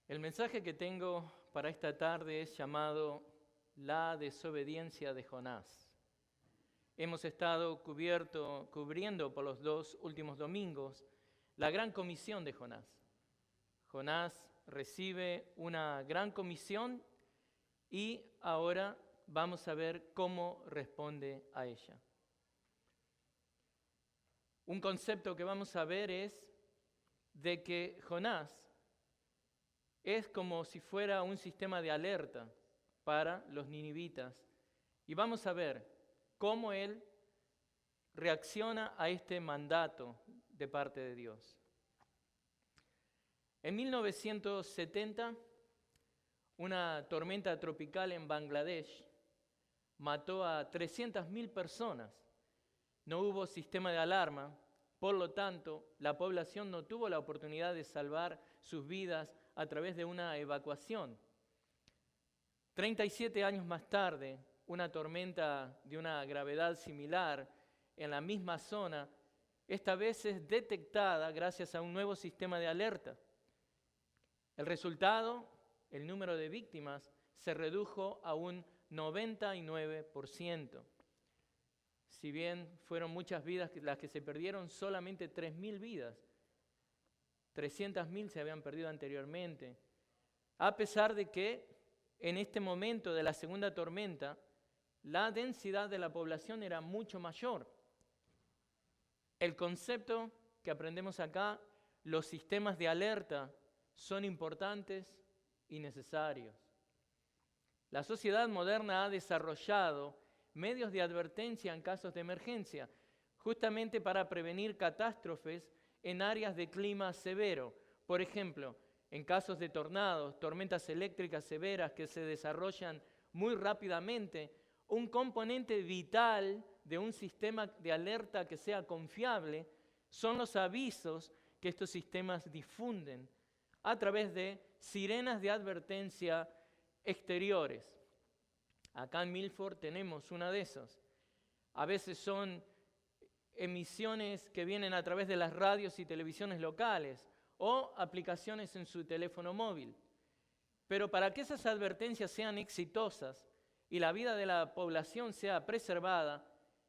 El mensaje que tengo para esta tarde es llamado La desobediencia de Jonás. Hemos estado cubriendo por los 2 últimos domingos la gran comisión de Jonás. Jonás recibe una gran comisión y ahora vamos a ver cómo responde a ella. Un concepto que vamos a ver es de que Jonás es como si fuera un sistema de alerta para los ninivitas. Y vamos a ver cómo él reacciona a este mandato de parte de Dios. En 1970, una tormenta tropical en Bangladesh mató a 300.000 personas. No hubo sistema de alarma, por lo tanto, la población no tuvo la oportunidad de salvar sus vidas a través de una evacuación. 37 años más tarde, una tormenta de una gravedad similar en la misma zona, esta vez es detectada gracias a un nuevo sistema de alerta. El resultado, el número de víctimas, se redujo a un 99%. Si bien fueron muchas vidas las que se perdieron, solamente 3.000 vidas. 300.000 se habían perdido anteriormente. A pesar de que en este momento de la segunda tormenta, la densidad de la población era mucho mayor. El concepto que aprendemos acá, los sistemas de alerta son importantes y necesarios. La sociedad moderna ha desarrollado medios de advertencia en casos de emergencia, justamente para prevenir catástrofes en áreas de clima severo. Por ejemplo, en casos de tornados, tormentas eléctricas severas que se desarrollan muy rápidamente, un componente vital de un sistema de alerta que sea confiable son los avisos que estos sistemas difunden a través de sirenas de advertencia exteriores. Acá en Milford tenemos una de esos. A veces son emisiones que vienen a través de las radios y televisiones locales o aplicaciones en su teléfono móvil. Pero para que esas advertencias sean exitosas y la vida de la población sea preservada,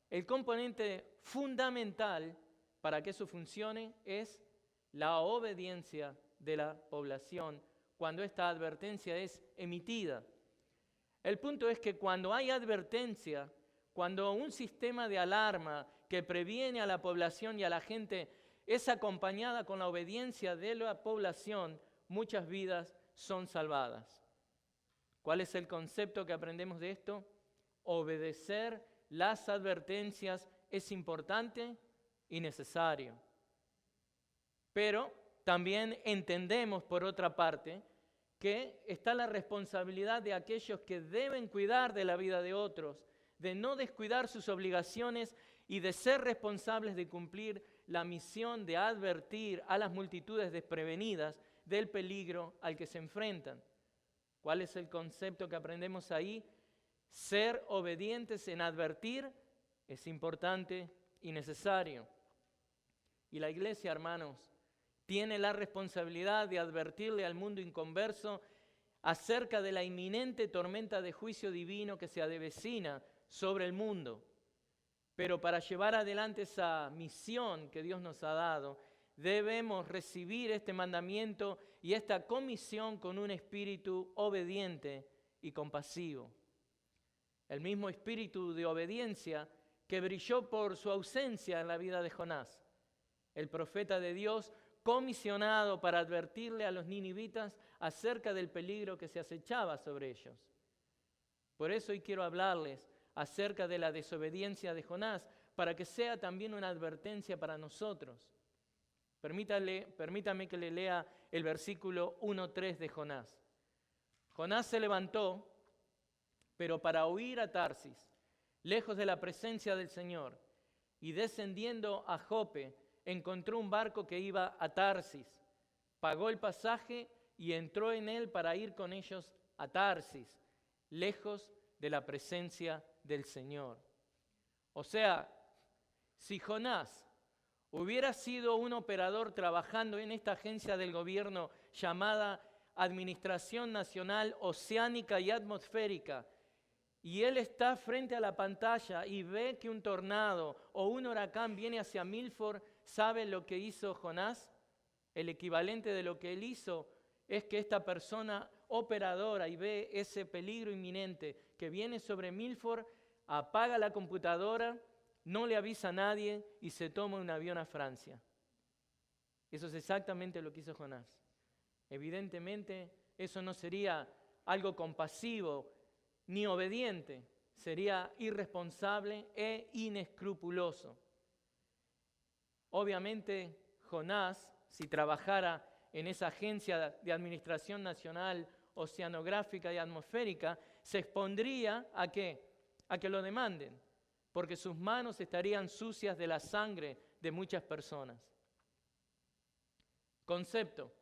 el componente fundamental para que eso funcione es la obediencia de la población cuando esta advertencia es emitida. El punto es que cuando hay advertencia, cuando un sistema de alarma que previene a la población y a la gente es acompañada con la obediencia de la población, muchas vidas son salvadas. ¿Cuál es el concepto que aprendemos de esto? Obedecer las advertencias es importante y necesario. Pero también entendemos, por otra parte, que está la responsabilidad de aquellos que deben cuidar de la vida de otros, de no descuidar sus obligaciones y de ser responsables de cumplir la misión de advertir a las multitudes desprevenidas del peligro al que se enfrentan. ¿Cuál es el concepto que aprendemos ahí? Ser obedientes en advertir es importante y necesario. Y la iglesia, hermanos, tiene la responsabilidad de advertirle al mundo inconverso acerca de la inminente tormenta de juicio divino que se avecina sobre el mundo. Pero para llevar adelante esa misión que Dios nos ha dado, debemos recibir este mandamiento y esta comisión con un espíritu obediente y compasivo. El mismo espíritu de obediencia que brilló por su ausencia en la vida de Jonás. El profeta de Dios comisionado para advertirle a los ninivitas acerca del peligro que se acechaba sobre ellos. Por eso hoy quiero hablarles acerca de la desobediencia de Jonás, para que sea también una advertencia para nosotros. Permítame que le lea el versículo 1:3 de Jonás. Jonás se levantó, pero para huir a Tarsis, lejos de la presencia del Señor, y descendiendo a Jope, encontró un barco que iba a Tarsis, pagó el pasaje y entró en él para ir con ellos a Tarsis, lejos de la presencia del Señor. O sea, si Jonás hubiera sido un operador trabajando en esta agencia del gobierno llamada Administración Nacional Oceánica y Atmosférica, y él está frente a la pantalla y ve que un tornado o un huracán viene hacia Milford, ¿sabe lo que hizo Jonás? El equivalente de lo que él hizo es que esta persona operadora y ve ese peligro inminente que viene sobre Milford, apaga la computadora, no le avisa a nadie y se toma un avión a Francia. Eso es exactamente lo que hizo Jonás. Evidentemente, eso no sería algo compasivo ni obediente, sería irresponsable e inescrupuloso. Obviamente, Jonás, si trabajara en esa agencia de Administración Nacional Oceanográfica y Atmosférica, se expondría ¿a qué? A que lo demanden, porque sus manos estarían sucias de la sangre de muchas personas. Concepto.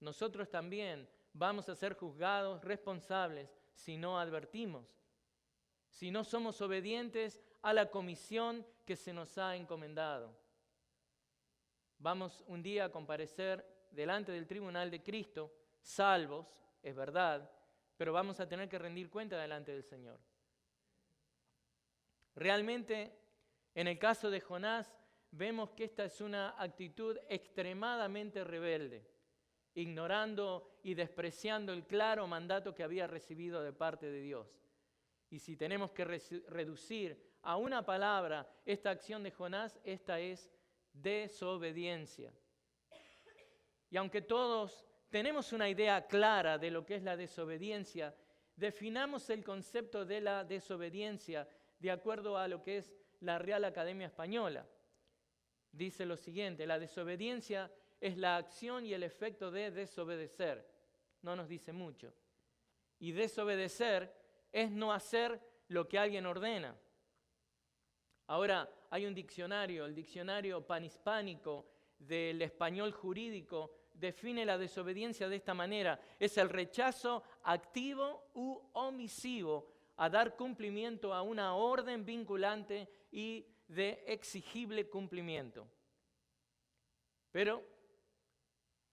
Nosotros también vamos a ser juzgados responsables si no advertimos, si no somos obedientes a la comisión que se nos ha encomendado. Vamos un día a comparecer delante del tribunal de Cristo, salvos, es verdad, pero vamos a tener que rendir cuenta delante del Señor. Realmente, en el caso de Jonás, vemos que esta es una actitud extremadamente rebelde, ignorando y despreciando el claro mandato que había recibido de parte de Dios. Y si tenemos que reducir a una palabra esta acción de Jonás, esta es desobediencia. Y aunque todos tenemos una idea clara de lo que es la desobediencia, definamos el concepto de la desobediencia de acuerdo a lo que es la Real Academia Española. Dice lo siguiente: la desobediencia es la acción y el efecto de desobedecer. No nos dice mucho. Y desobedecer es no hacer lo que alguien ordena. Ahora, hay un diccionario, el diccionario panhispánico del español jurídico, define la desobediencia de esta manera: es el rechazo activo u omisivo a dar cumplimiento a una orden vinculante y de exigible cumplimiento. Pero,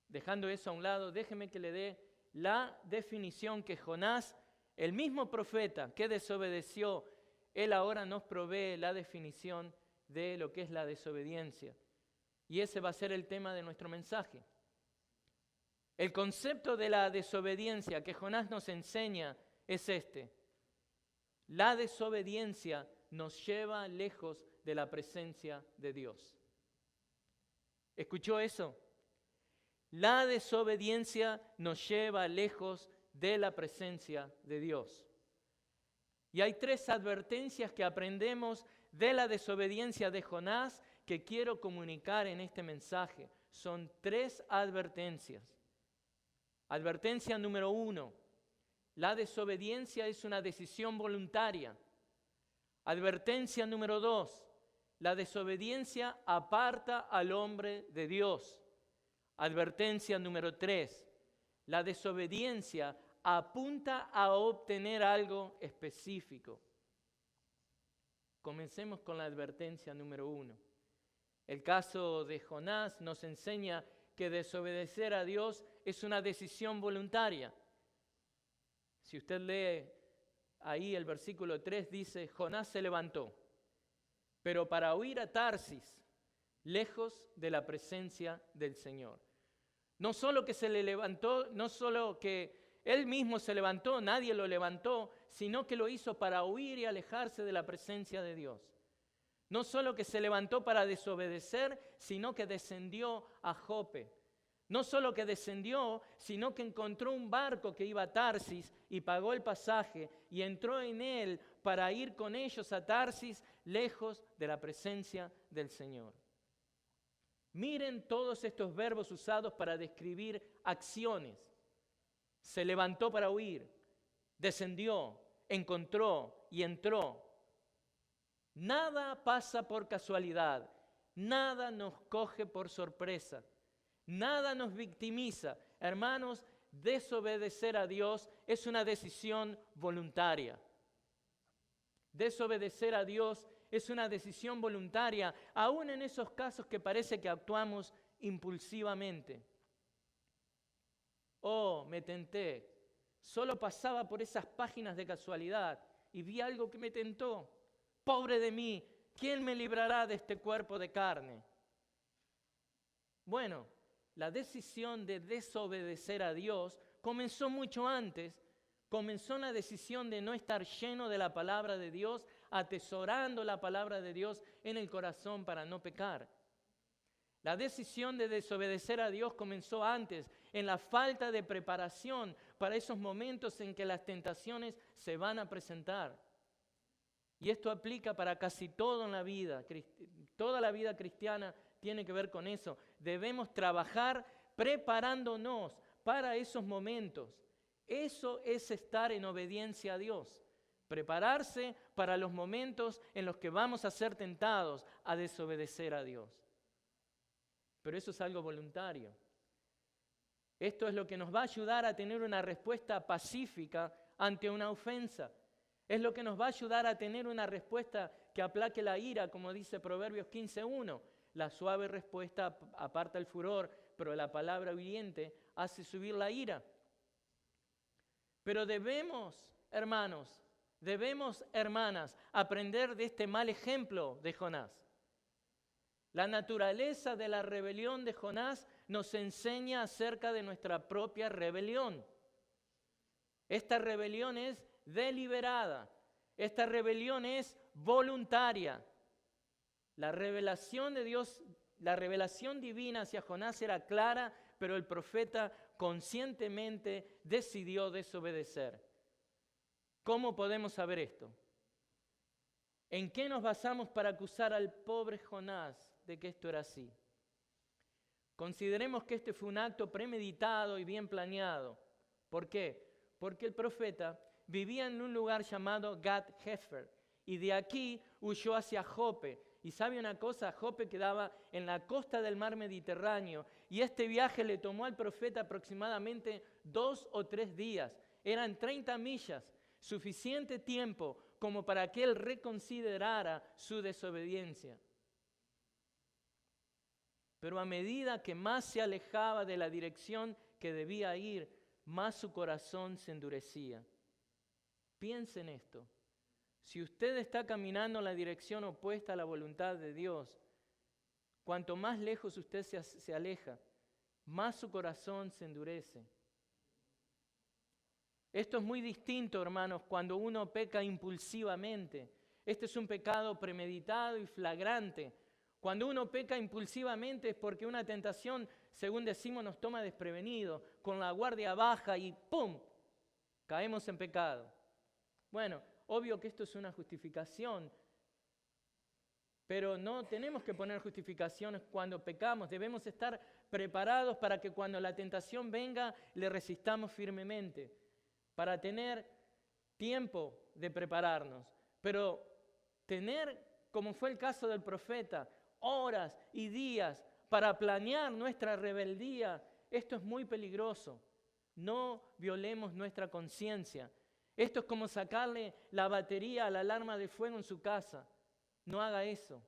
dejando eso a un lado, déjeme que le dé la definición que Jonás, el mismo profeta que desobedeció, él ahora nos provee la definición de lo que es la desobediencia. Y ese va a ser el tema de nuestro mensaje. El concepto de la desobediencia que Jonás nos enseña es este: la desobediencia nos lleva lejos de la presencia de Dios. ¿Escuchó eso? La desobediencia nos lleva lejos de la presencia de Dios. Y hay 3 advertencias que aprendemos de la desobediencia de Jonás que quiero comunicar en este mensaje. Son 3 advertencias. Advertencia número 1: la desobediencia es una decisión voluntaria. Advertencia número 2: la desobediencia aparta al hombre de Dios. Advertencia número 3: la desobediencia apunta a obtener algo específico. Comencemos con la advertencia número 1. El caso de Jonás nos enseña que desobedecer a Dios es una decisión voluntaria. Si usted lee ahí el versículo 3, dice: Jonás se levantó, pero para huir a Tarsis, lejos de la presencia del Señor. No solo que se le levantó, no solo que él mismo se levantó, nadie lo levantó, sino que lo hizo para huir y alejarse de la presencia de Dios. No solo que se levantó para desobedecer, sino que descendió a Jope. No solo que descendió, sino que encontró un barco que iba a Tarsis y pagó el pasaje y entró en él para ir con ellos a Tarsis, lejos de la presencia del Señor. Miren todos estos verbos usados para describir acciones. Se levantó para huir, descendió, encontró y entró. Nada pasa por casualidad, nada nos coge por sorpresa, nada nos victimiza. Hermanos, desobedecer a Dios es una decisión voluntaria. Desobedecer a Dios es una decisión voluntaria, aún en esos casos que parece que actuamos impulsivamente. Oh, me tenté. Solo pasaba por esas páginas de casualidad y vi algo que me tentó. Pobre de mí, ¿quién me librará de este cuerpo de carne? Bueno, la decisión de desobedecer a Dios comenzó mucho antes. Comenzó la decisión de no estar lleno de la palabra de Dios, atesorando la palabra de Dios en el corazón para no pecar. La decisión de desobedecer a Dios comenzó antes, en la falta de preparación para esos momentos en que las tentaciones se van a presentar. Y esto aplica para casi todo en la vida. Toda la vida cristiana tiene que ver con eso. Debemos trabajar preparándonos para esos momentos. Eso es estar en obediencia a Dios. Prepararse para los momentos en los que vamos a ser tentados a desobedecer a Dios. Pero eso es algo voluntario. Esto es lo que nos va a ayudar a tener una respuesta pacífica ante una ofensa. Es lo que nos va a ayudar a tener una respuesta que aplaque la ira, como dice Proverbios 15:1. La suave respuesta aparta el furor, pero la palabra hiriente hace subir la ira. Pero debemos, hermanos, hermanas, aprender de este mal ejemplo de Jonás. La naturaleza de la rebelión de Jonás nos enseña acerca de nuestra propia rebelión. Esta rebelión es deliberada. Esta rebelión es voluntaria. La revelación de Dios, la revelación divina hacia Jonás era clara, pero el profeta conscientemente decidió desobedecer. ¿Cómo podemos saber esto? ¿En qué nos basamos para acusar al pobre Jonás de que esto era así? Consideremos que este fue un acto premeditado y bien planeado. ¿Por qué? Porque el profeta vivía en un lugar llamado Gat-Hefer y de aquí huyó hacia Jope. Y sabe una cosa, Jope quedaba en la costa del mar Mediterráneo y este viaje le tomó al profeta aproximadamente 2 o 3 días. Eran 30 millas, suficiente tiempo como para que él reconsiderara su desobediencia. Pero a medida que más se alejaba de la dirección que debía ir, más su corazón se endurecía. Piensen en esto. Si usted está caminando en la dirección opuesta a la voluntad de Dios, cuanto más lejos usted se aleja, más su corazón se endurece. Esto es muy distinto, hermanos, cuando uno peca impulsivamente. Este es un pecado premeditado y flagrante. Cuando uno peca impulsivamente es porque una tentación, según decimos, nos toma desprevenido, con la guardia baja y ¡pum!, caemos en pecado. Bueno, obvio que esto es una justificación, pero no tenemos que poner justificaciones cuando pecamos. Debemos estar preparados para que cuando la tentación venga, le resistamos firmemente, para tener tiempo de prepararnos. Pero tener, como fue el caso del profeta, horas y días para planear nuestra rebeldía, esto es muy peligroso. No violemos nuestra conciencia. Esto es como sacarle la batería a la alarma de fuego en su casa. No haga eso.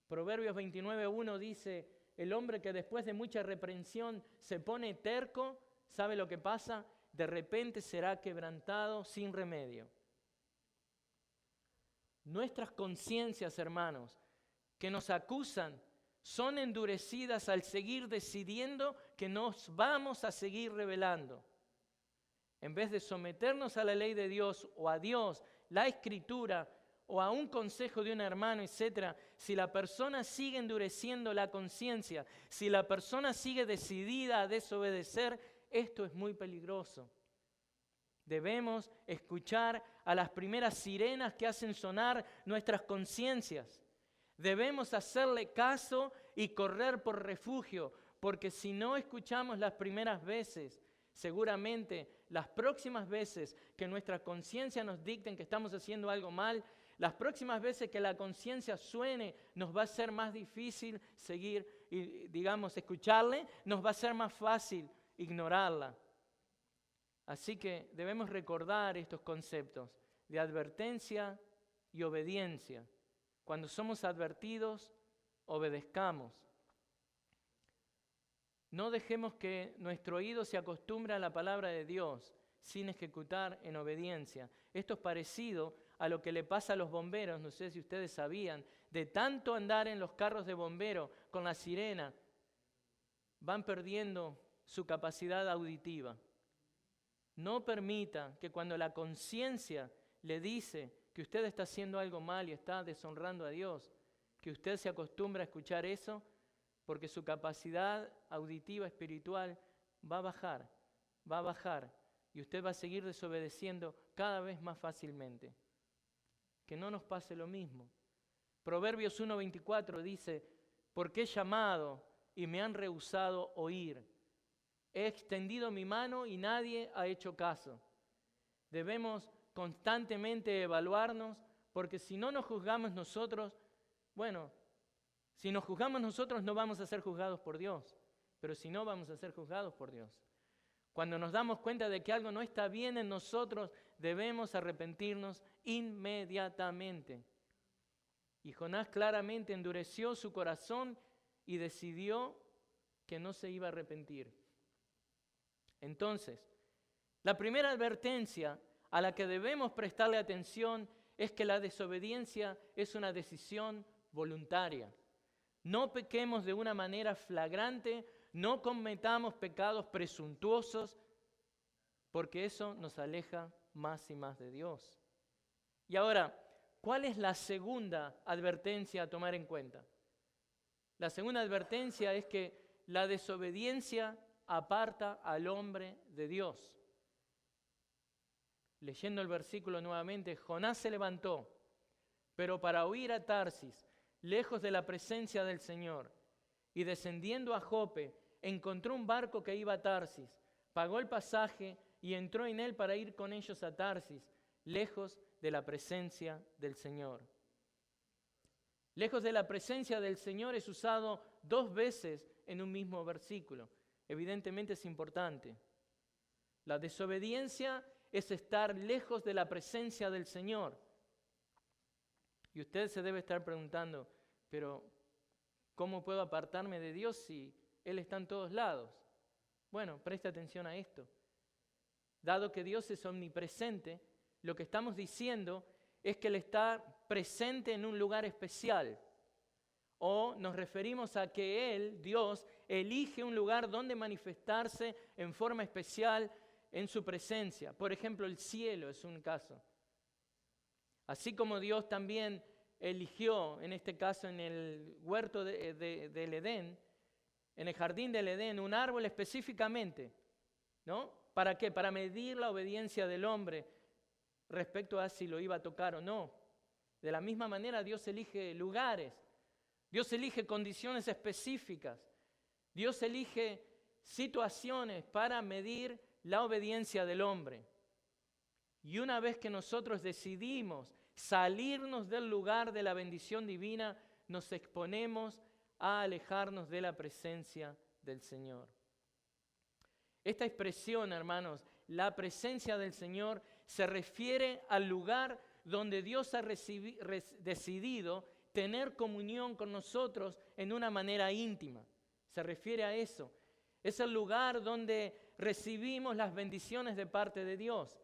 Proverbios 29:1 dice, el hombre que después de mucha reprensión se pone terco, ¿sabe lo que pasa? De repente será quebrantado sin remedio. Nuestras conciencias, hermanos, que nos acusan, son endurecidas al seguir decidiendo que nos vamos a seguir rebelando. En vez de someternos a la ley de Dios o a Dios, la Escritura o a un consejo de un hermano, etc., si la persona sigue endureciendo la conciencia, si la persona sigue decidida a desobedecer, esto es muy peligroso. Debemos escuchar a las primeras sirenas que hacen sonar nuestras conciencias. Debemos hacerle caso y correr por refugio, porque si no escuchamos las primeras veces, seguramente las próximas veces que nuestra conciencia nos dicten que estamos haciendo algo mal, las próximas veces que la conciencia suene, nos va a ser más difícil seguir y, escucharle, nos va a ser más fácil ignorarla. Así que debemos recordar estos conceptos de advertencia y obediencia. Cuando somos advertidos, obedezcamos. No dejemos que nuestro oído se acostumbre a la palabra de Dios sin ejecutar en obediencia. Esto es parecido a lo que le pasa a los bomberos, no sé si ustedes sabían, de tanto andar en los carros de bomberos con la sirena, van perdiendo su capacidad auditiva. No permita que cuando la conciencia le dice que usted está haciendo algo mal y está deshonrando a Dios, que usted se acostumbre a escuchar eso, porque su capacidad auditiva espiritual va a bajar, y usted va a seguir desobedeciendo cada vez más fácilmente. Que no nos pase lo mismo. Proverbios 1:24 dice, porque he llamado y me han rehusado oír. He extendido mi mano y nadie ha hecho caso. Debemos constantemente evaluarnos, porque si no nos juzgamos nosotros, si nos juzgamos nosotros no vamos a ser juzgados por Dios, pero si no vamos a ser juzgados por Dios. Cuando nos damos cuenta de que algo no está bien en nosotros, debemos arrepentirnos inmediatamente. Y Jonás claramente endureció su corazón y decidió que no se iba a arrepentir. Entonces, la primera advertencia a la que debemos prestarle atención es que la desobediencia es una decisión voluntaria. No pequemos de una manera flagrante, no cometamos pecados presuntuosos, porque eso nos aleja más y más de Dios. Y ahora, ¿cuál es la segunda advertencia a tomar en cuenta? La segunda advertencia es que la desobediencia aparta al hombre de Dios. Leyendo el versículo nuevamente, Jonás se levantó, pero para huir a Tarsis, lejos de la presencia del Señor, y descendiendo a Jope, encontró un barco que iba a Tarsis, pagó el pasaje y entró en él para ir con ellos a Tarsis, lejos de la presencia del Señor. Lejos de la presencia del Señor es usado 2 veces en un mismo versículo. Evidentemente es importante. La desobediencia es estar lejos de la presencia del Señor. Y usted se debe estar preguntando, pero ¿cómo puedo apartarme de Dios si Él está en todos lados? Bueno, preste atención a esto. Dado que Dios es omnipresente, lo que estamos diciendo es que Él está presente en un lugar especial. O nos referimos a que Él, Dios, elige un lugar donde manifestarse en forma especial en su presencia. Por ejemplo, el cielo es un caso. Así como Dios también eligió, en este caso en el huerto del Edén, en el jardín del Edén, un árbol específicamente, ¿no? ¿Para qué? Para medir la obediencia del hombre respecto a si lo iba a tocar o no. De la misma manera, Dios elige lugares, Dios elige condiciones específicas, Dios elige situaciones para medir la obediencia del hombre. Y una vez que nosotros decidimos salirnos del lugar de la bendición divina, nos exponemos a alejarnos de la presencia del Señor. Esta expresión, hermanos, la presencia del Señor, se refiere al lugar donde Dios ha decidido tener comunión con nosotros en una manera íntima. Se refiere a eso. Es el lugar donde recibimos las bendiciones de parte de Dios.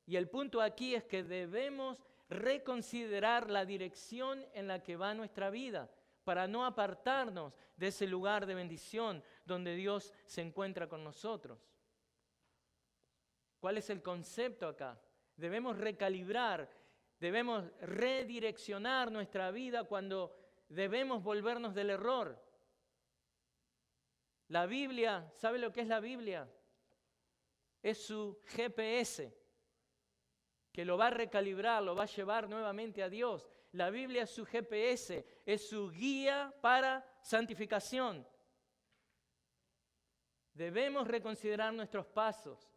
Y el punto aquí es que debemos reconsiderar la dirección en la que va nuestra vida para no apartarnos de ese lugar de bendición donde Dios se encuentra con nosotros. ¿Cuál es el concepto acá? Debemos recalibrar, debemos redireccionar nuestra vida cuando debemos volvernos del error. La Biblia, ¿sabe lo que es la Biblia? Es su GPS, que lo va a recalibrar, lo va a llevar nuevamente a Dios. La Biblia es su GPS, es su guía para santificación. Debemos reconsiderar nuestros pasos.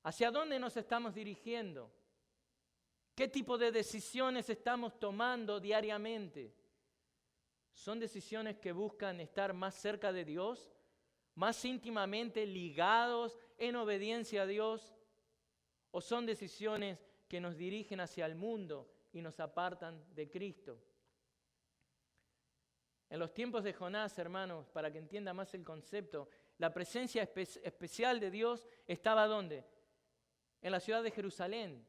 ¿Hacia dónde nos estamos dirigiendo? ¿Qué tipo de decisiones estamos tomando diariamente? ¿Son decisiones que buscan estar más cerca de Dios? ¿Más íntimamente ligados en obediencia a Dios? ¿O son decisiones que nos dirigen hacia el mundo y nos apartan de Cristo? En los tiempos de Jonás, hermanos, para que entienda más el concepto, la presencia especial de Dios estaba ¿dónde? En la ciudad de Jerusalén.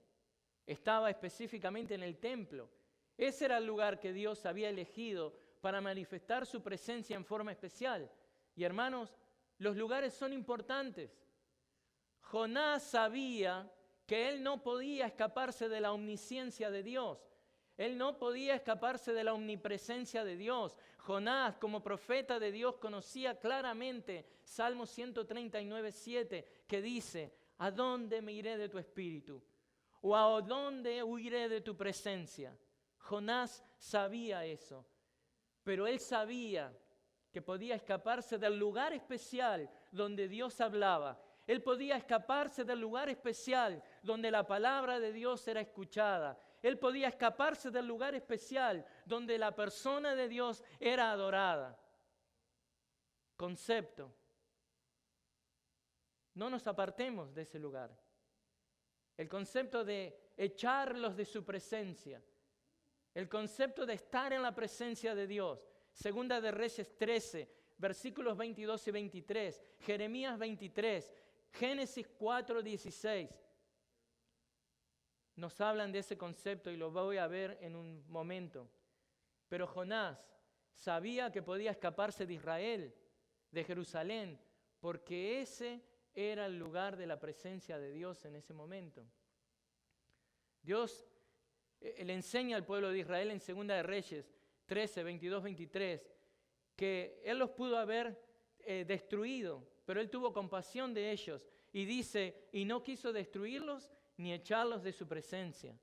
Estaba específicamente en el templo. Ese era el lugar que Dios había elegido para manifestar su presencia en forma especial. Y hermanos, los lugares son importantes. Jonás sabía que él no podía escaparse de la omnisciencia de Dios. Él no podía escaparse de la omnipresencia de Dios. Jonás, como profeta de Dios, conocía claramente Salmo 139:7, que dice: ¿a dónde me iré de tu espíritu? ¿O a dónde huiré de tu presencia? Jonás sabía eso, pero él sabía que podía escaparse del lugar especial donde Dios hablaba. Él podía escaparse del lugar especial donde la palabra de Dios era escuchada. Él podía escaparse del lugar especial donde la persona de Dios era adorada. Concepto. No nos apartemos de ese lugar. El concepto de echarlos de su presencia. El concepto de estar en la presencia de Dios. Segunda de Reyes 13, versículos 22 y 23. Jeremías 23, Génesis 4:16. Nos hablan de ese concepto y lo voy a ver en un momento. Pero Jonás sabía que podía escaparse de Israel, de Jerusalén, porque ese era el lugar de la presencia de Dios en ese momento. Dios le enseña al pueblo de Israel en Segunda de Reyes 13, 22, 23, que Él los pudo haber destruido, pero Él tuvo compasión de ellos. Y dice, y no quiso destruirlos ni echarlos de su presencia.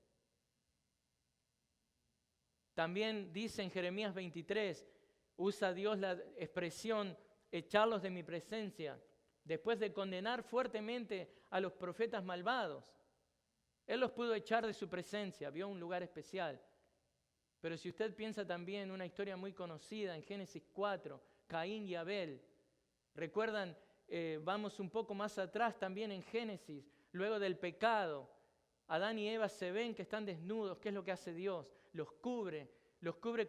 También dice en Jeremías 23, usa Dios la expresión echarlos de mi presencia, después de condenar fuertemente a los profetas malvados. Él los pudo echar de su presencia, vio un lugar especial. Pero si usted piensa también en una historia muy conocida en Génesis 4, Caín y Abel. ¿Recuerdan? Vamos un poco más atrás también en Génesis, luego del pecado. Adán y Eva se ven que están desnudos. ¿Qué es lo que hace Dios? Los cubre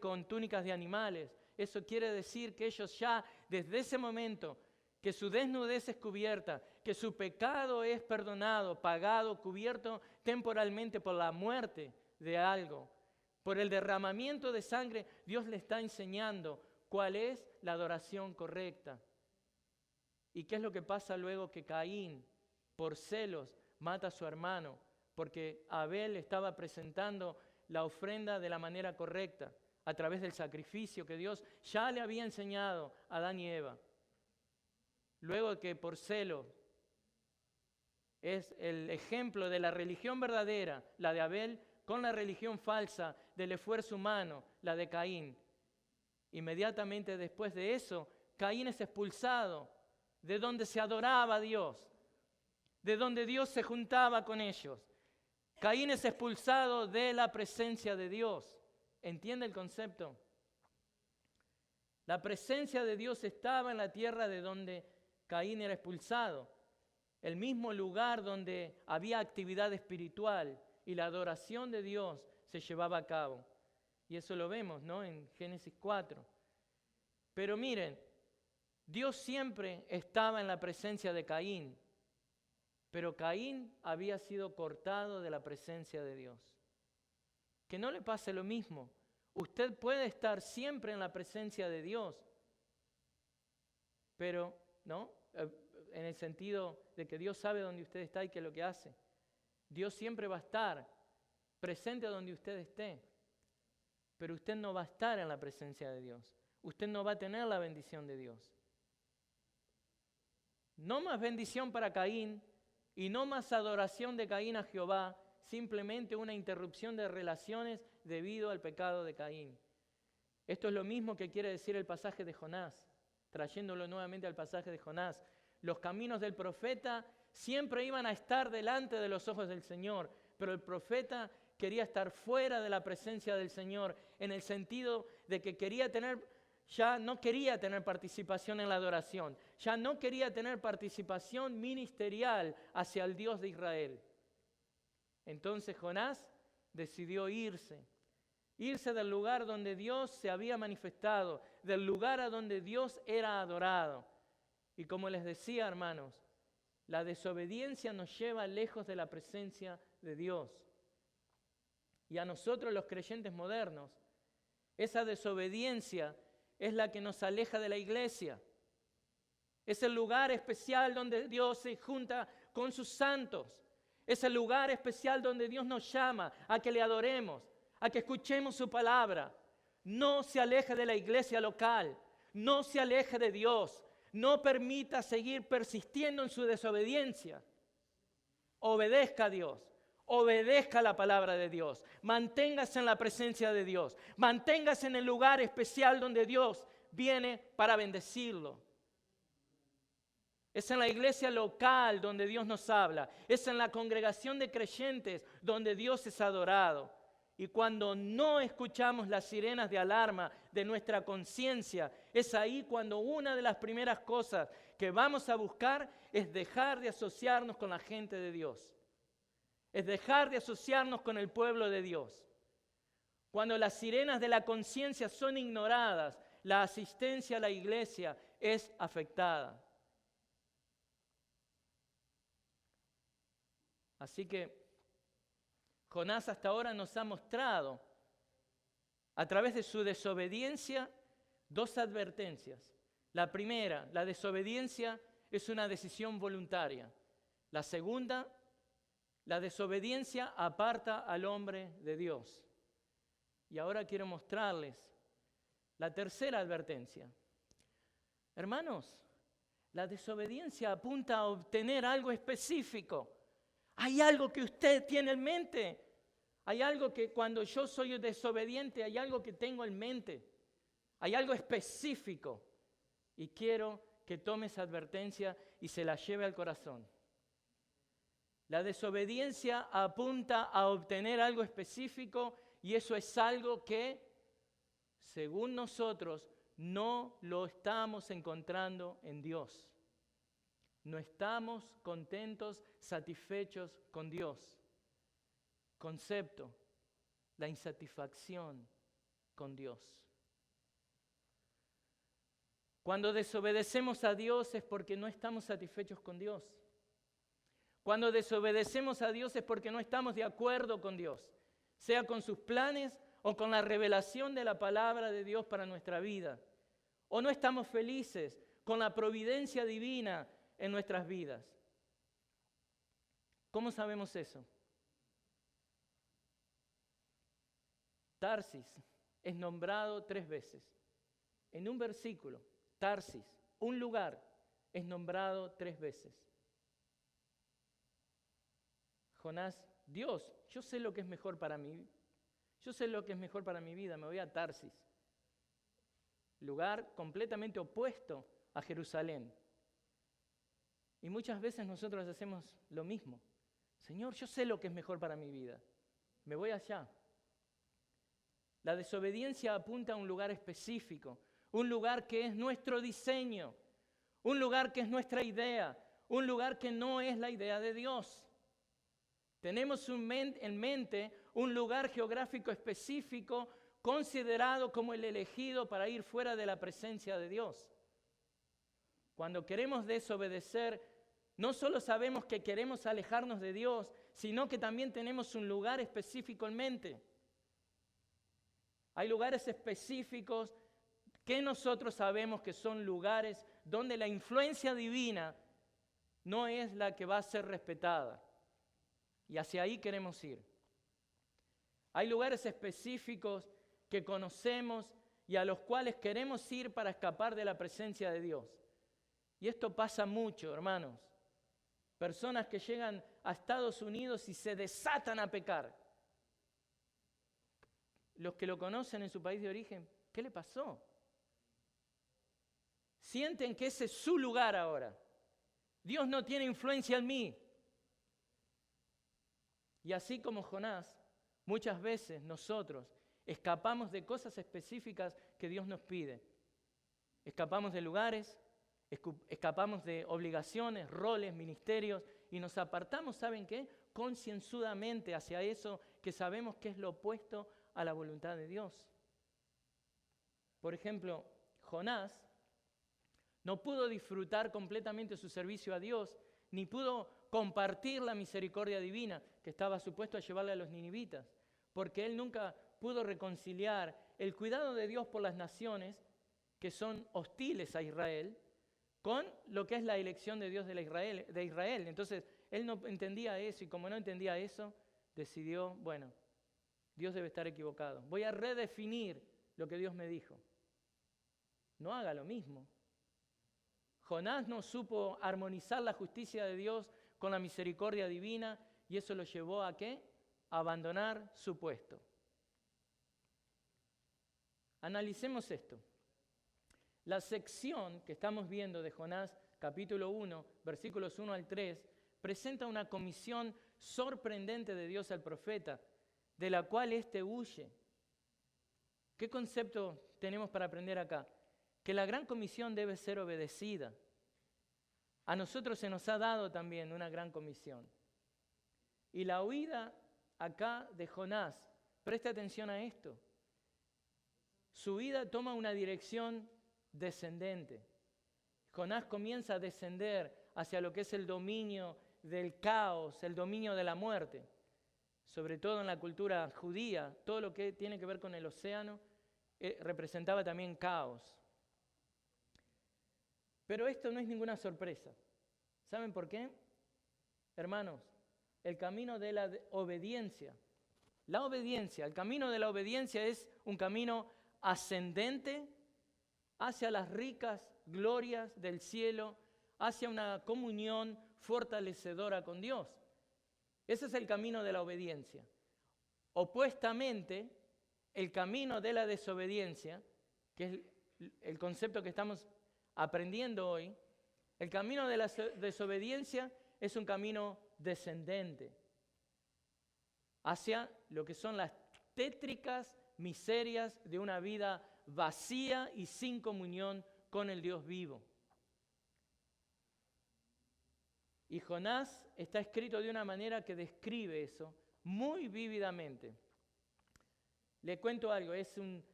con túnicas de animales. Eso quiere decir que ellos ya, desde ese momento, que su desnudez es cubierta, que su pecado es perdonado, pagado, cubierto temporalmente por la muerte de algo, por el derramamiento de sangre, Dios le está enseñando cuál es la adoración correcta. ¿Y qué es lo que pasa luego que Caín, por celos, mata a su hermano? Porque Abel estaba presentando la ofrenda de la manera correcta, a través del sacrificio que Dios ya le había enseñado a Adán y Eva. Luego que por celo es el ejemplo de la religión verdadera, la de Abel, con la religión falsa del esfuerzo humano, la de Caín. Inmediatamente después de eso, Caín es expulsado de donde se adoraba a Dios, de donde Dios se juntaba con ellos. Caín es expulsado de la presencia de Dios. ¿Entiende el concepto? La presencia de Dios estaba en la tierra de donde Caín era expulsado, el mismo lugar donde había actividad espiritual y la adoración de Dios se llevaba a cabo. Y eso lo vemos, ¿no? En Génesis 4. Pero miren, Dios siempre estaba en la presencia de Caín, pero Caín había sido cortado de la presencia de Dios. Que no le pase lo mismo. Usted puede estar siempre en la presencia de Dios, pero, ¿no? En el sentido de que Dios sabe dónde usted está y qué es lo que hace. Dios siempre va a estar presente donde usted esté, pero usted no va a estar en la presencia de Dios. Usted no va a tener la bendición de Dios. No más bendición para Caín y no más adoración de Caín a Jehová, simplemente una interrupción de relaciones debido al pecado de Caín. Esto es lo mismo que quiere decir el pasaje de Jonás, trayéndolo nuevamente al pasaje de Jonás. Los caminos del profeta siempre iban a estar delante de los ojos del Señor, pero el profeta quería estar fuera de la presencia del Señor, en el sentido de que ya no quería tener participación en la adoración, ya no quería tener participación ministerial hacia el Dios de Israel. Entonces Jonás decidió irse. irse del lugar donde Dios se había manifestado, del lugar a donde Dios era adorado. Y como les decía, hermanos, la desobediencia nos lleva lejos de la presencia de Dios. Y a nosotros, los creyentes modernos, esa desobediencia es la que nos aleja de la iglesia. Es el lugar especial donde Dios se junta con sus santos. Es el lugar especial donde Dios nos llama a que le adoremos, a que escuchemos su palabra. No se aleje de la iglesia local, no se aleje de Dios, no permita seguir persistiendo en su desobediencia. Obedezca a Dios, obedezca la palabra de Dios, manténgase en la presencia de Dios, manténgase en el lugar especial donde Dios viene para bendecirlo. Es en la iglesia local donde Dios nos habla. Es en la congregación de creyentes donde Dios es adorado. Y cuando no escuchamos las sirenas de alarma de nuestra conciencia, es ahí cuando una de las primeras cosas que vamos a buscar es dejar de asociarnos con la gente de Dios. Es dejar de asociarnos con el pueblo de Dios. Cuando las sirenas de la conciencia son ignoradas, la asistencia a la iglesia es afectada. Así que Jonás hasta ahora nos ha mostrado, a través de su desobediencia, dos advertencias. La primera, la desobediencia es una decisión voluntaria. La segunda, la desobediencia aparta al hombre de Dios. Y ahora quiero mostrarles la tercera advertencia. Hermanos, la desobediencia apunta a obtener algo específico. Hay algo que usted tiene en mente. Hay algo que cuando yo soy desobediente, hay algo que tengo en mente. Hay algo específico. Y quiero que tome esa advertencia y se la lleve al corazón. La desobediencia apunta a obtener algo específico y eso es algo que, según nosotros, no lo estamos encontrando en Dios. No estamos contentos, satisfechos con Dios. Concepto, la insatisfacción con Dios. Cuando desobedecemos a Dios es porque no estamos satisfechos con Dios. Cuando desobedecemos a Dios es porque no estamos de acuerdo con Dios, sea con sus planes o con la revelación de la palabra de Dios para nuestra vida. O no estamos felices con la providencia divina en nuestras vidas. ¿Cómo sabemos eso? Tarsis es nombrado 3 veces. En un versículo, Tarsis, un lugar, es nombrado 3 veces. Jonás, Dios, yo sé lo que es mejor para mí. Yo sé lo que es mejor para mi vida, me voy a Tarsis. Lugar completamente opuesto a Jerusalén. Y muchas veces nosotros hacemos lo mismo. Señor, yo sé lo que es mejor para mi vida. Me voy allá. La desobediencia apunta a un lugar específico, un lugar que es nuestro diseño, un lugar que es nuestra idea, un lugar que no es la idea de Dios. Tenemos en mente un lugar geográfico específico considerado como el elegido para ir fuera de la presencia de Dios. Cuando queremos desobedecer, no solo sabemos que queremos alejarnos de Dios, sino que también tenemos un lugar específico en mente. Hay lugares específicos que nosotros sabemos que son lugares donde la influencia divina no es la que va a ser respetada. Y hacia ahí queremos ir. Hay lugares específicos que conocemos y a los cuales queremos ir para escapar de la presencia de Dios. Y esto pasa mucho, hermanos. Personas que llegan a Estados Unidos y se desatan a pecar. Los que lo conocen en su país de origen, ¿qué le pasó? Sienten que ese es su lugar ahora. Dios no tiene influencia en mí. Y así como Jonás, muchas veces nosotros escapamos de cosas específicas que Dios nos pide. Escapamos de lugares, escapamos de obligaciones, roles, ministerios y nos apartamos, ¿saben qué? Concienzudamente hacia eso que sabemos que es lo opuesto a la voluntad de Dios. Por ejemplo, Jonás no pudo disfrutar completamente su servicio a Dios, ni pudo compartir la misericordia divina que estaba supuesto a llevarle a los ninivitas, porque él nunca pudo reconciliar el cuidado de Dios por las naciones que son hostiles a Israel con lo que es la elección de Dios de Israel. Entonces, él no entendía eso, y como no entendía eso, decidió, bueno, Dios debe estar equivocado. Voy a redefinir lo que Dios me dijo. No haga lo mismo. Jonás no supo armonizar la justicia de Dios con la misericordia divina, y eso lo llevó ¿a qué? A abandonar su puesto. Analicemos esto. La sección que estamos viendo de Jonás, capítulo 1, versículos 1 al 3, presenta una comisión sorprendente de Dios al profeta, de la cual éste huye. ¿Qué concepto tenemos para aprender acá? Que la gran comisión debe ser obedecida. A nosotros se nos ha dado también una gran comisión. Y la huida acá de Jonás, preste atención a esto. Su vida toma una dirección descendente. Jonás comienza a descender hacia lo que es el dominio del caos, el dominio de la muerte. Sobre todo en la cultura judía, todo lo que tiene que ver con el océano representaba también caos. Pero esto no es ninguna sorpresa. ¿Saben por qué? Hermanos, el camino de la obediencia. El camino de la obediencia es un camino ascendente hacia las ricas glorias del cielo, hacia una comunión fortalecedora con Dios. Ese es el camino de la obediencia. Opuestamente, el camino de la desobediencia, que es el concepto que estamos aprendiendo hoy, el camino de la desobediencia es un camino descendente hacia lo que son las tétricas miserias de una vida vacía y sin comunión con el Dios vivo. Y Jonás está escrito de una manera que describe eso muy vívidamente. Le cuento algo, es un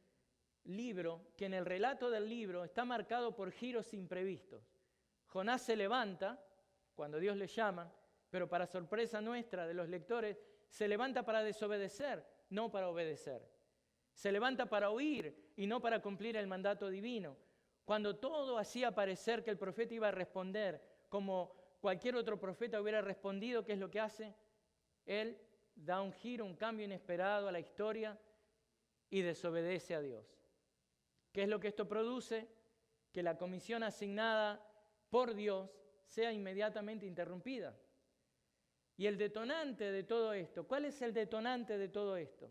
libro que en el relato del libro está marcado por giros imprevistos. Jonás se levanta cuando Dios le llama, pero para sorpresa nuestra, de los lectores, se levanta para desobedecer, no para obedecer. Se levanta para huir y no para cumplir el mandato divino. Cuando todo hacía parecer que el profeta iba a responder como cualquier otro profeta hubiera respondido, ¿qué es lo que hace? Él da un giro, un cambio inesperado a la historia y desobedece a Dios. ¿Qué es lo que esto produce? Que la comisión asignada por Dios sea inmediatamente interrumpida. Y el detonante de todo esto, ¿cuál es el detonante de todo esto?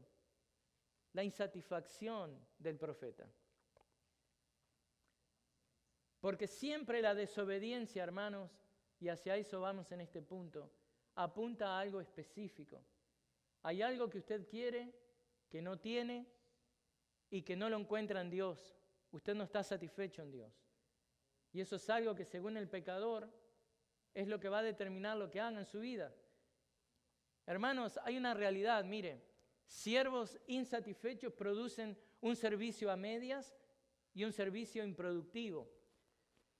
La insatisfacción del profeta. Porque siempre la desobediencia, hermanos, y hacia eso vamos en este punto, apunta a algo específico. Hay algo que usted quiere, que no tiene y que no lo encuentra en Dios. Usted no está satisfecho en Dios. Y eso es algo que según el pecador es lo que va a determinar lo que haga en su vida. Hermanos, hay una realidad, mire, siervos insatisfechos producen un servicio a medias y un servicio improductivo.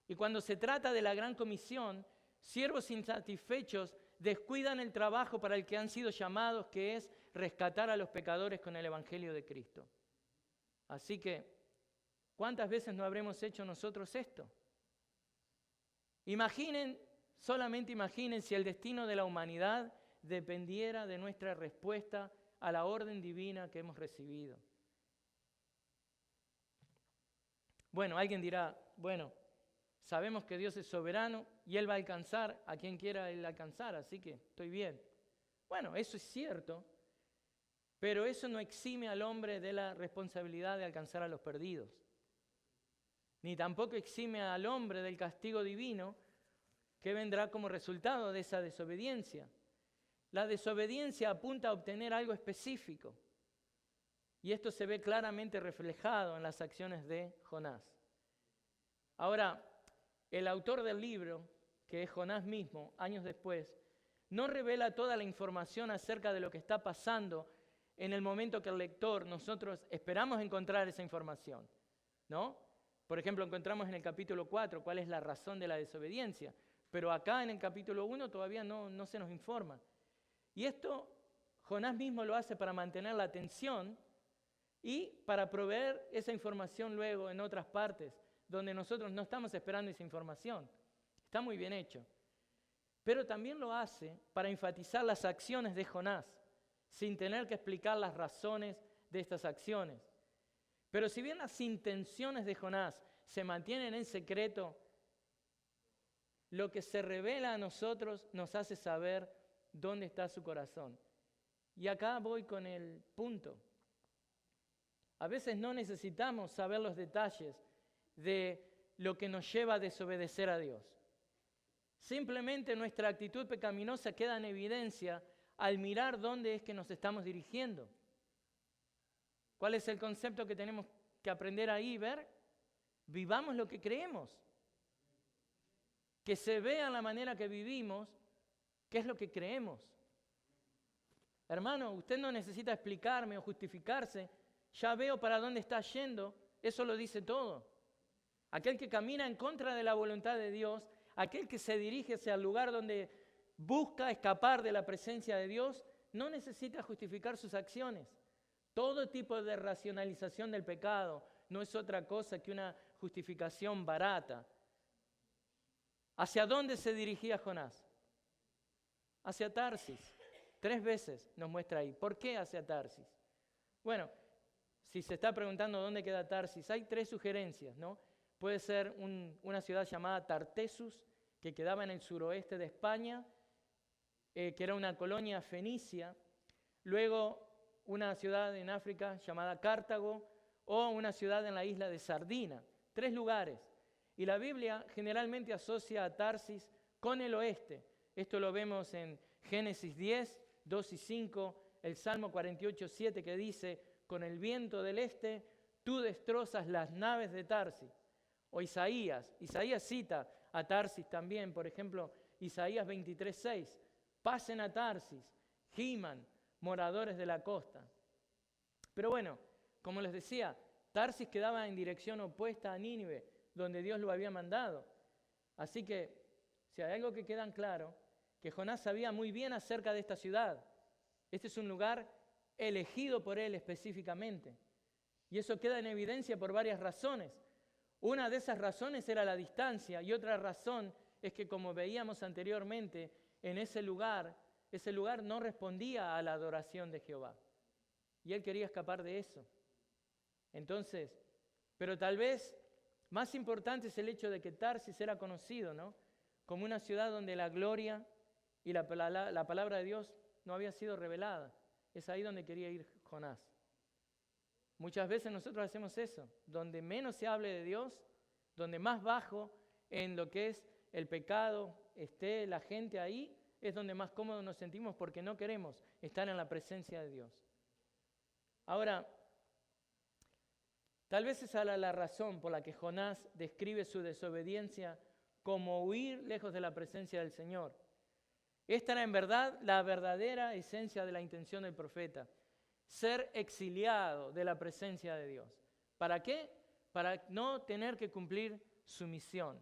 Y cuando se trata de la gran comisión, siervos insatisfechos descuidan el trabajo para el que han sido llamados, que es rescatar a los pecadores con el Evangelio de Cristo. Así que, ¿cuántas veces no habremos hecho nosotros esto? Solamente imaginen si el destino de la humanidad dependiera de nuestra respuesta a la orden divina que hemos recibido. Bueno, alguien dirá, bueno, sabemos que Dios es soberano y Él va a alcanzar a quien quiera Él alcanzar, así que estoy bien. Bueno, eso es cierto, pero eso no exime al hombre de la responsabilidad de alcanzar a los perdidos. Ni tampoco exime al hombre del castigo divino que vendrá como resultado de esa desobediencia. La desobediencia apunta a obtener algo específico. Y esto se ve claramente reflejado en las acciones de Jonás. Ahora, el autor del libro, que es Jonás mismo, años después, no revela toda la información acerca de lo que está pasando en el momento que el lector, nosotros esperamos encontrar esa información, ¿no? Por ejemplo, encontramos en el capítulo 4 cuál es la razón de la desobediencia, pero acá en el capítulo 1 todavía no se nos informa. Y esto Jonás mismo lo hace para mantener la atención y para proveer esa información luego en otras partes, donde nosotros no estamos esperando esa información. Está muy bien hecho. Pero también lo hace para enfatizar las acciones de Jonás, sin tener que explicar las razones de estas acciones. Pero si bien las intenciones de Jonás se mantienen en secreto, lo que se revela a nosotros nos hace saber dónde está su corazón. Y acá voy con el punto. A veces no necesitamos saber los detalles de lo que nos lleva a desobedecer a Dios. Simplemente nuestra actitud pecaminosa queda en evidencia al mirar dónde es que nos estamos dirigiendo. ¿Cuál es el concepto que tenemos que aprender ahí y ver? Vivamos lo que creemos. Que se vea la manera que vivimos, qué es lo que creemos. Hermano, usted no necesita explicarme o justificarse. Ya veo para dónde está yendo. Eso lo dice todo. Aquel que camina en contra de la voluntad de Dios, aquel que se dirige hacia el lugar donde busca escapar de la presencia de Dios, no necesita justificar sus acciones. Todo tipo de racionalización del pecado no es otra cosa que una justificación barata. ¿Hacia dónde se dirigía Jonás? Hacia Tarsis. 3 veces nos muestra ahí. ¿Por qué hacia Tarsis? Bueno, si se está preguntando dónde queda Tarsis, hay 3 sugerencias, ¿no? Puede ser una ciudad llamada Tartessus, que quedaba en el suroeste de España, que era una colonia fenicia. Luego una ciudad en África llamada Cartago, o una ciudad en la isla de Sardina. 3 lugares. Y la Biblia generalmente asocia a Tarsis con el oeste. Esto lo vemos en Génesis 10, 2 y 5, el Salmo 48, 7, que dice: con el viento del este tú destrozas las naves de Tarsis. O Isaías cita a Tarsis también, por ejemplo, Isaías 23, 6. Pasen a Tarsis, giman, moradores de la costa. Pero bueno, como les decía, Tarsis quedaba en dirección opuesta a Nínive, donde Dios lo había mandado. Así que, si hay algo que queda en claro, que Jonás sabía muy bien acerca de esta ciudad. Este es un lugar elegido por él específicamente. Y eso queda en evidencia por varias razones. Una de esas razones era la distancia, y otra razón es que, como veíamos anteriormente, en ese lugar no respondía a la adoración de Jehová. Y él quería escapar de eso. Entonces, pero tal vez más importante es el hecho de que Tarsis era conocido, ¿no?, como una ciudad donde la gloria y la palabra de Dios no había sido revelada. Es ahí donde quería ir Jonás. Muchas veces nosotros hacemos eso, donde menos se hable de Dios, donde más bajo en lo que es el pecado esté la gente ahí, es donde más cómodos nos sentimos porque no queremos estar en la presencia de Dios. Ahora, tal vez esa era la razón por la que Jonás describe su desobediencia como huir lejos de la presencia del Señor. Esta era en verdad la verdadera esencia de la intención del profeta: ser exiliado de la presencia de Dios. ¿Para qué? Para no tener que cumplir su misión.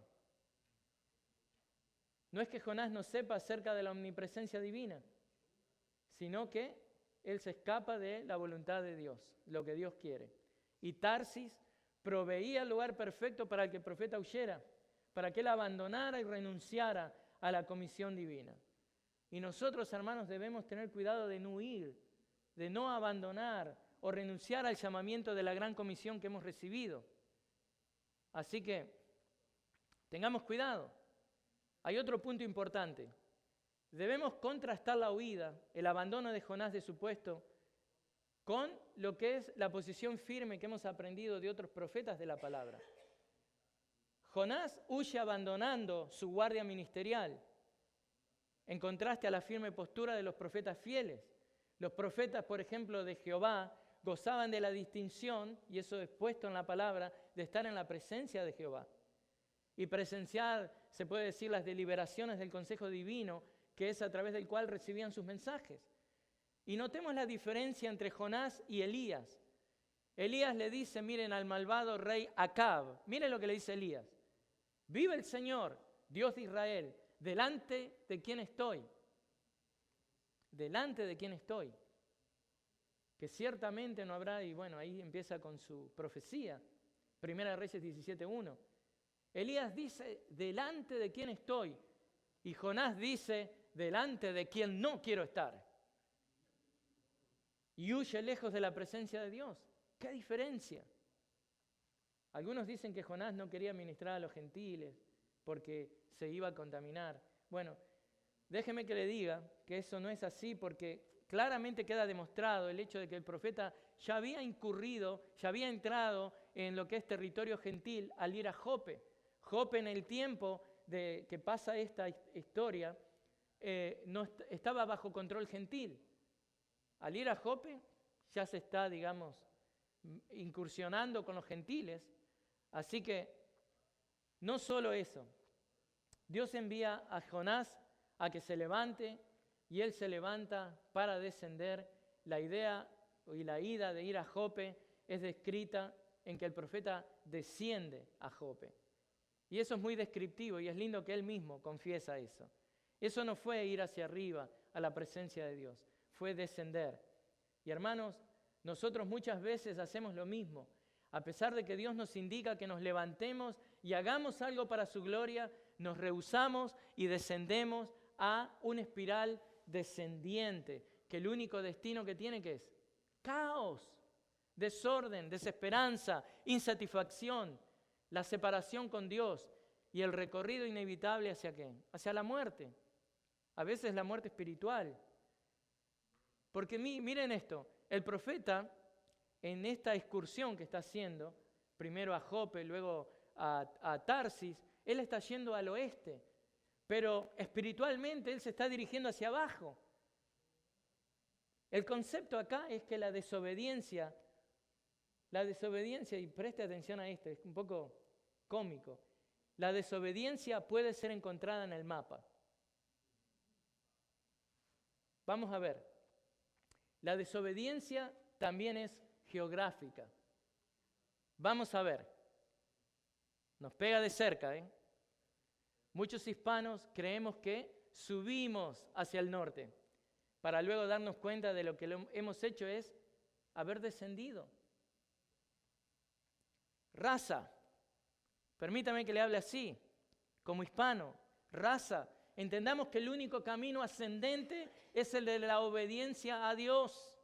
No es que Jonás no sepa acerca de la omnipresencia divina, sino que él se escapa de la voluntad de Dios, lo que Dios quiere. Y Tarsis proveía el lugar perfecto para que el profeta huyera, para que él abandonara y renunciara a la comisión divina. Y nosotros, hermanos, debemos tener cuidado de no huir, de no abandonar o renunciar al llamamiento de la gran comisión que hemos recibido. Así que tengamos cuidado. Hay otro punto importante. Debemos contrastar la huida, el abandono de Jonás de su puesto, con lo que es la posición firme que hemos aprendido de otros profetas de la palabra. Jonás huye abandonando su guardia ministerial, en contraste a la firme postura de los profetas fieles. Los profetas, por ejemplo, de Jehová, gozaban de la distinción, y eso es puesto en la palabra, de estar en la presencia de Jehová y presenciar, se puede decir, las deliberaciones del consejo divino, que es a través del cual recibían sus mensajes. Y notemos la diferencia entre Jonás y Elías. Elías le dice, miren al malvado rey Acab, miren lo que le dice Elías. Vive el Señor, Dios de Israel, delante de quien estoy. Delante de quien estoy. Que ciertamente no habrá, y bueno, ahí empieza con su profecía. Primera de Reyes 17:1. Elías dice, delante de quien estoy. Y Jonás dice, delante de quien no quiero estar. Y huye lejos de la presencia de Dios. ¿Qué diferencia? Algunos dicen que Jonás no quería ministrar a los gentiles porque se iba a contaminar. Bueno, déjeme que le diga que eso no es así, porque claramente queda demostrado el hecho de que el profeta ya había incurrido, ya había entrado en lo que es territorio gentil al ir a Jope. Jope, en el tiempo que pasa esta historia, no estaba bajo control gentil. Al ir a Jope ya se está, digamos, incursionando con los gentiles. Así que no solo eso, Dios envía a Jonás a que se levante, y él se levanta para descender. La idea y la ida de ir a Jope es descrita en que el profeta desciende a Jope. Y eso es muy descriptivo, y es lindo que él mismo confiesa eso. Eso no fue ir hacia arriba a la presencia de Dios, fue descender. Y hermanos, nosotros muchas veces hacemos lo mismo. A pesar de que Dios nos indica que nos levantemos y hagamos algo para su gloria, nos rehusamos y descendemos a una espiral descendiente, que el único destino que tiene, ¿qué es? Caos, desorden, desesperanza, insatisfacción, la separación con Dios y el recorrido inevitable ¿hacia qué? Hacia la muerte. A veces la muerte espiritual. Porque miren esto, el profeta en esta excursión que está haciendo, primero a Jope, luego a Tarsis, él está yendo al oeste, pero espiritualmente él se está dirigiendo hacia abajo. El concepto acá es que la desobediencia, y preste atención a esto, es un poco cómico, la desobediencia puede ser encontrada en el mapa. Vamos a ver, la desobediencia también es geográfica. Vamos a ver, nos pega de cerca, ¿eh? Muchos hispanos creemos que subimos hacia el norte para luego darnos cuenta de lo que hemos hecho es haber descendido. Raza, permítame que le hable así, como hispano, raza, entendamos que el único camino ascendente es el de la obediencia a Dios.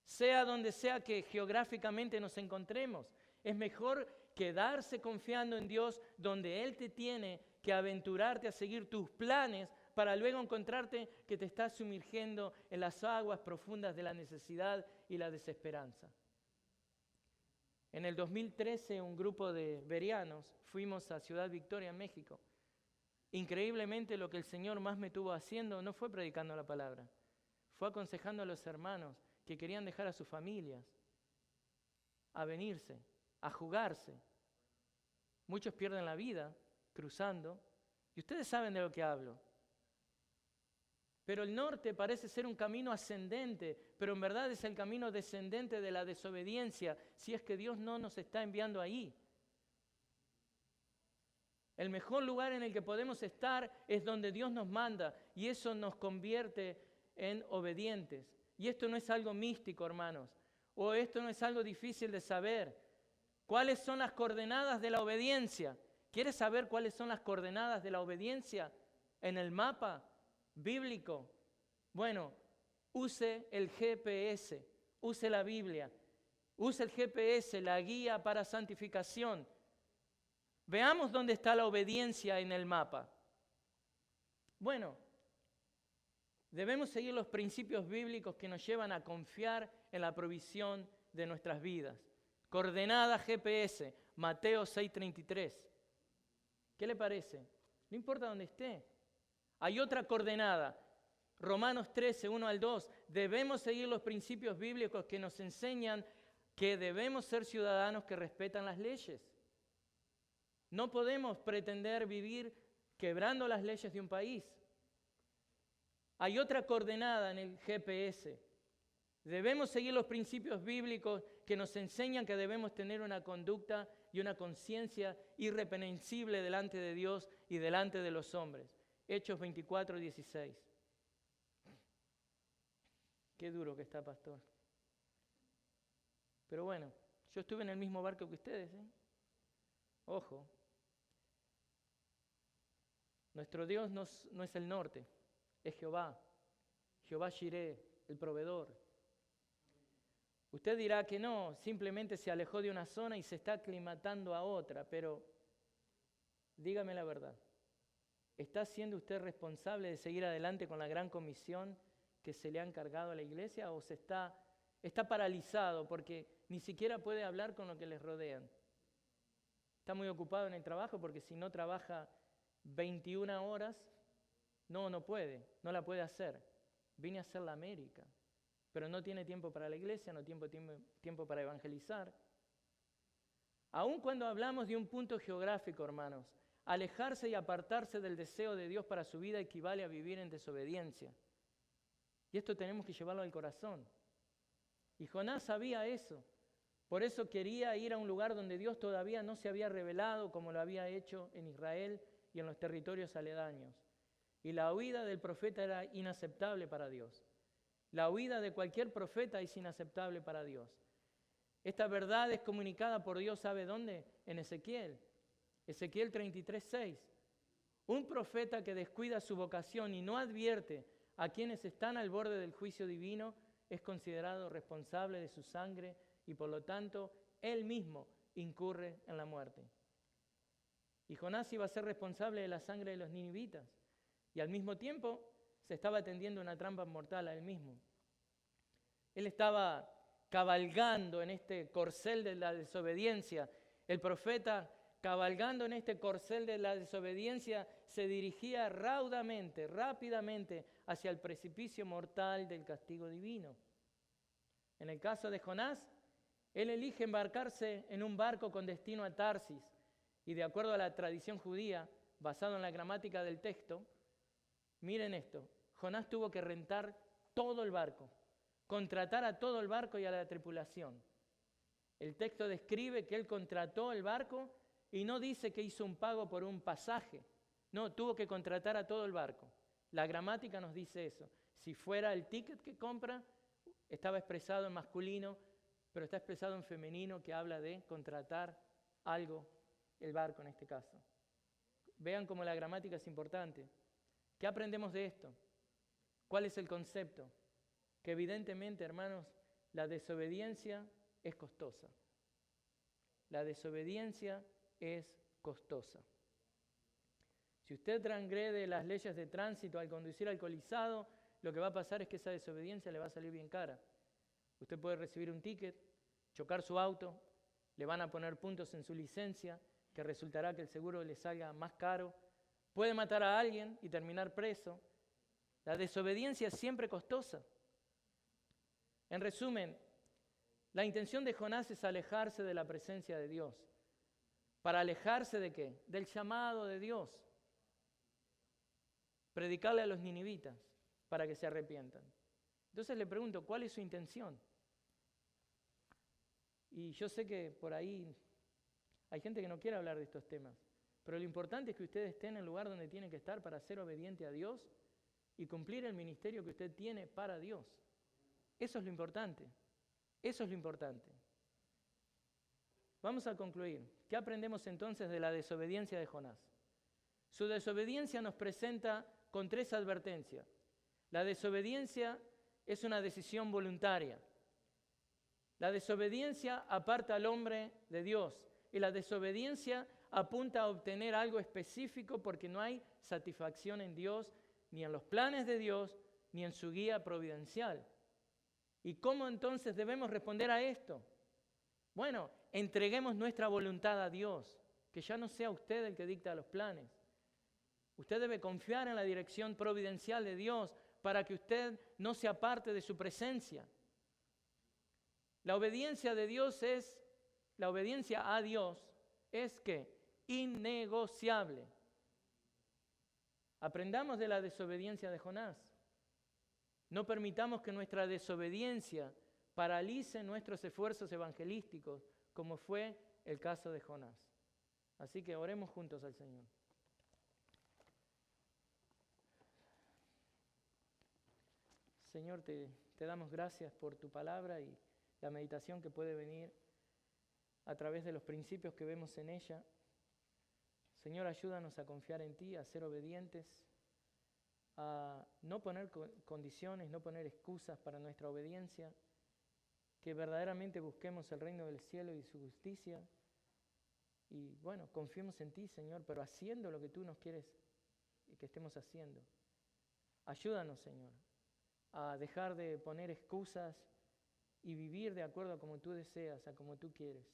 Sea donde sea que geográficamente nos encontremos, es mejor quedarse confiando en Dios donde Él te tiene que aventurarte a seguir tus planes para luego encontrarte que te estás sumergiendo en las aguas profundas de la necesidad y la desesperanza. En el 2013, un grupo de berianos fuimos a Ciudad Victoria, en México. Increíblemente, lo que el Señor más me tuvo haciendo no fue predicando la palabra, fue aconsejando a los hermanos que querían dejar a sus familias, a venirse, a jugarse. Muchos pierden la vida cruzando, y ustedes saben de lo que hablo. Pero el norte parece ser un camino ascendente, pero en verdad es el camino descendente de la desobediencia, si es que Dios no nos está enviando ahí. El mejor lugar en el que podemos estar es donde Dios nos manda, y eso nos convierte en obedientes. Y esto no es algo místico, hermanos, o esto no es algo difícil de saber. ¿Cuáles son las coordenadas de la obediencia? ¿Quieres saber cuáles son las coordenadas de la obediencia en el mapa bíblico? Bueno, use el GPS, use la Biblia, use el GPS, la guía para santificación. Veamos dónde está la obediencia en el mapa. Bueno, debemos seguir los principios bíblicos que nos llevan a confiar en la provisión de nuestras vidas. Coordenada GPS, Mateo 6:33. ¿Qué le parece? No importa dónde esté. Hay otra coordenada, Romanos 13, 1 al 2. Debemos seguir los principios bíblicos que nos enseñan que debemos ser ciudadanos que respetan las leyes. No podemos pretender vivir quebrando las leyes de un país. Hay otra coordenada en el GPS. Debemos seguir los principios bíblicos que nos enseñan que debemos tener una conducta y una conciencia irreprensible delante de Dios y delante de los hombres. Hechos 24:16. Qué duro que está, pastor. Pero bueno, yo estuve en el mismo barco que ustedes, ¿eh? Ojo. Nuestro Dios no es el norte, es Jehová. Jehová Jireh, el proveedor. Usted dirá que no, simplemente se alejó de una zona y se está aclimatando a otra, pero dígame la verdad. ¿Está siendo usted responsable de seguir adelante con la gran comisión que se le ha encargado a la iglesia o está paralizado porque ni siquiera puede hablar con lo que les rodean? Está muy ocupado en el trabajo porque si no trabaja 21 horas, no puede, no la puede hacer. Vine a hacer la América, pero no tiene tiempo para la iglesia, no tiene tiempo para evangelizar. Aun cuando hablamos de un punto geográfico, hermanos, alejarse y apartarse del deseo de Dios para su vida equivale a vivir en desobediencia. Y esto tenemos que llevarlo al corazón. Y Jonás sabía eso. Por eso quería ir a un lugar donde Dios todavía no se había revelado como lo había hecho en Israel y en los territorios aledaños. Y la huida del profeta era inaceptable para Dios. La huida de cualquier profeta es inaceptable para Dios. Esta verdad es comunicada por Dios, ¿sabe dónde? En Ezequiel. Ezequiel 33:6. Un profeta que descuida su vocación y no advierte a quienes están al borde del juicio divino es considerado responsable de su sangre y por lo tanto él mismo incurre en la muerte. Y Jonás iba a ser responsable de la sangre de los ninivitas y al mismo tiempo se estaba tendiendo una trampa mortal a él mismo. Él estaba cabalgando en este corcel de la desobediencia. El profeta, cabalgando en este corcel de la desobediencia, se dirigía raudamente, rápidamente hacia el precipicio mortal del castigo divino. En el caso de Jonás, él elige embarcarse en un barco con destino a Tarsis y de acuerdo a la tradición judía, basado en la gramática del texto, miren esto, Jonás tuvo que rentar todo el barco, contratar a todo el barco y a la tripulación. El texto describe que él contrató el barco y no dice que hizo un pago por un pasaje. No, tuvo que contratar a todo el barco. La gramática nos dice eso. Si fuera el ticket que compra, estaba expresado en masculino, pero está expresado en femenino, que habla de contratar algo, el barco en este caso. Vean cómo la gramática es importante. ¿Qué aprendemos de esto? ¿Cuál es el concepto? Que evidentemente, hermanos, la desobediencia es costosa. La desobediencia es costosa. Si usted transgrede las leyes de tránsito al conducir alcoholizado, lo que va a pasar es que esa desobediencia le va a salir bien cara. Usted puede recibir un ticket, chocar su auto, le van a poner puntos en su licencia, que resultará que el seguro le salga más caro. Puede matar a alguien y terminar preso. La desobediencia es siempre costosa. En resumen, la intención de Jonás es alejarse de la presencia de Dios. ¿Para alejarse de qué? Del llamado de Dios. Predicarle a los ninivitas para que se arrepientan. Entonces le pregunto, ¿cuál es su intención? Y yo sé que por ahí hay gente que no quiere hablar de estos temas, pero lo importante es que usted esté en el lugar donde tiene que estar para ser obediente a Dios y cumplir el ministerio que usted tiene para Dios. Eso es lo importante. Eso es lo importante. Vamos a concluir. ¿Qué aprendemos entonces de la desobediencia de Jonás? Su desobediencia nos presenta con 3 advertencias. La desobediencia es una decisión voluntaria. La desobediencia aparta al hombre de Dios y la desobediencia apunta a obtener algo específico porque no hay satisfacción en Dios, ni en los planes de Dios, ni en su guía providencial. ¿Y cómo entonces debemos responder a esto? Bueno, entreguemos nuestra voluntad a Dios, que ya no sea usted el que dicta los planes. Usted debe confiar en la dirección providencial de Dios para que usted no se aparte de su presencia. La obediencia de Dios la obediencia a Dios es ¿qué? Innegociable. Aprendamos de la desobediencia de Jonás. No permitamos que nuestra desobediencia paralice nuestros esfuerzos evangelísticos, como fue el caso de Jonás. Así que oremos juntos al Señor. Señor, te damos gracias por tu palabra y la meditación que puede venir a través de los principios que vemos en ella. Señor, ayúdanos a confiar en ti, a ser obedientes, a no poner condiciones, no poner excusas para nuestra obediencia, que verdaderamente busquemos el reino del cielo y su justicia. Y bueno, confiemos en ti, Señor, pero haciendo lo que tú nos quieres que estemos haciendo. Ayúdanos, Señor, a dejar de poner excusas y vivir de acuerdo a como tú deseas, a como tú quieres.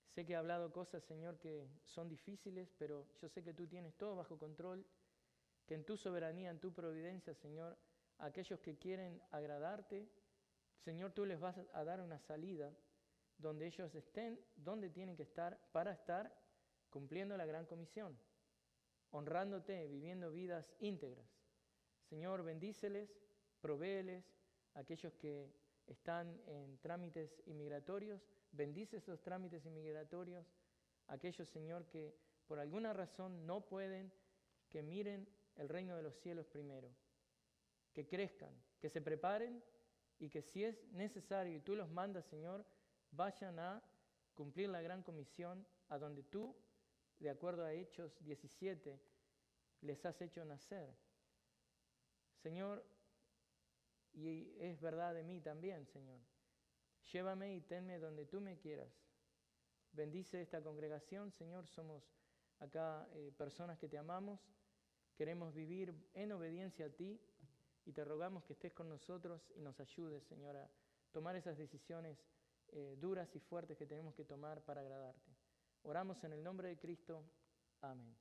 Sé que he hablado cosas, Señor, que son difíciles, pero yo sé que tú tienes todo bajo control, que en tu soberanía, en tu providencia, Señor, a aquellos que quieren agradarte, Señor, tú les vas a dar una salida donde ellos estén, donde tienen que estar, para estar cumpliendo la gran comisión, honrándote, viviendo vidas íntegras. Señor, bendíceles, provéeles a aquellos que están en trámites inmigratorios, bendice esos trámites inmigratorios, aquellos, Señor, que por alguna razón no pueden, que miren el reino de los cielos primero, que crezcan, que se preparen y que si es necesario y tú los mandas, Señor, vayan a cumplir la gran comisión a donde tú, de acuerdo a Hechos 17, les has hecho nacer. Señor, y es verdad de mí también, Señor. Llévame y tenme donde tú me quieras. Bendice esta congregación, Señor. Somos acá personas que te amamos. Queremos vivir en obediencia a ti y te rogamos que estés con nosotros y nos ayudes, Señor, a tomar esas decisiones duras y fuertes que tenemos que tomar para agradarte. Oramos en el nombre de Cristo. Amén.